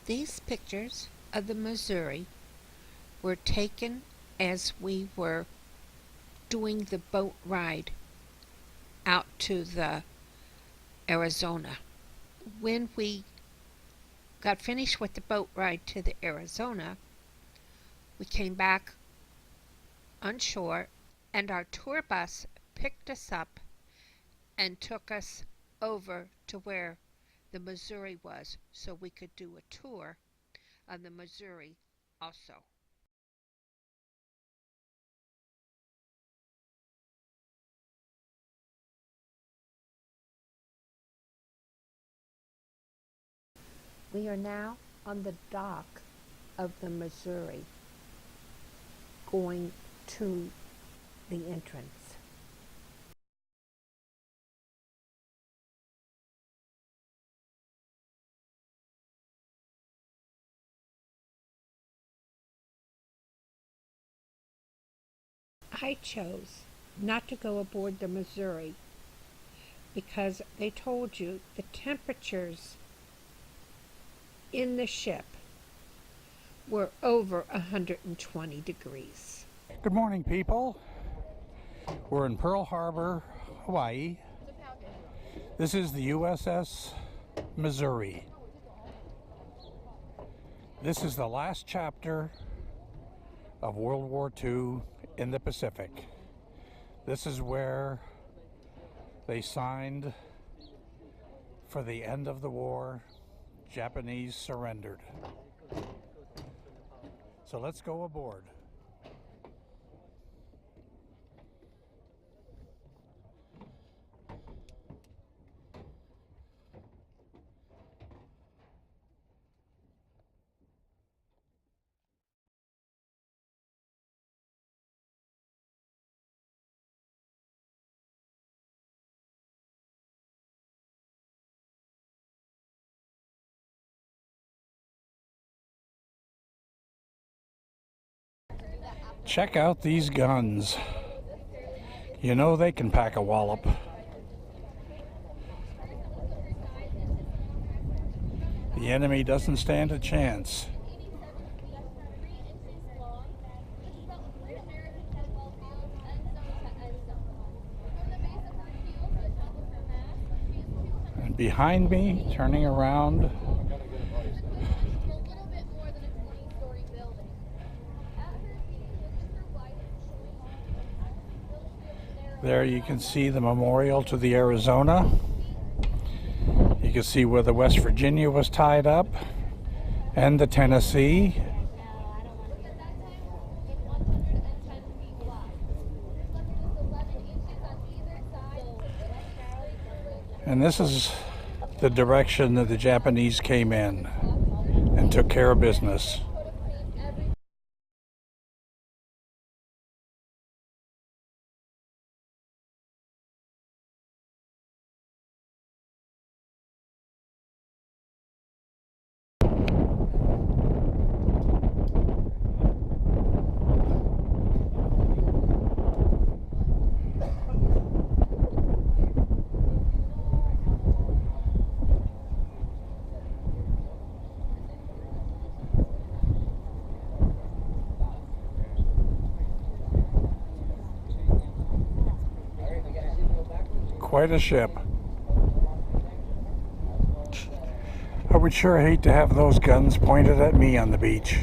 These pictures of the Missouri were taken as we were doing the boat ride out to the Arizona. When we got finished with the boat ride to the Arizona, we came back on shore and our tour bus picked us up and took us over to where the Missouri was so we could do a tour of the Missouri also. We are now on the dock of the Missouri going to the entrance. I chose not to go aboard the Missouri because they told you the temperatures in the ship were over 120 degrees. Good morning, people. We're in Pearl Harbor, Hawaii. This is the USS Missouri. This is the last chapter of World War II in the Pacific. This is where they signed for the end of the war. Japanese surrendered. So let's go aboard. Check out these guns. You know they can pack a wallop. The enemy doesn't stand a chance. And behind me, turning around, there you can see the memorial to the Arizona. You can see where the West Virginia was tied up and the Tennessee. And this is the direction that the Japanese came in and took care of business. Quite a ship. I would sure hate to have those guns pointed at me on the beach.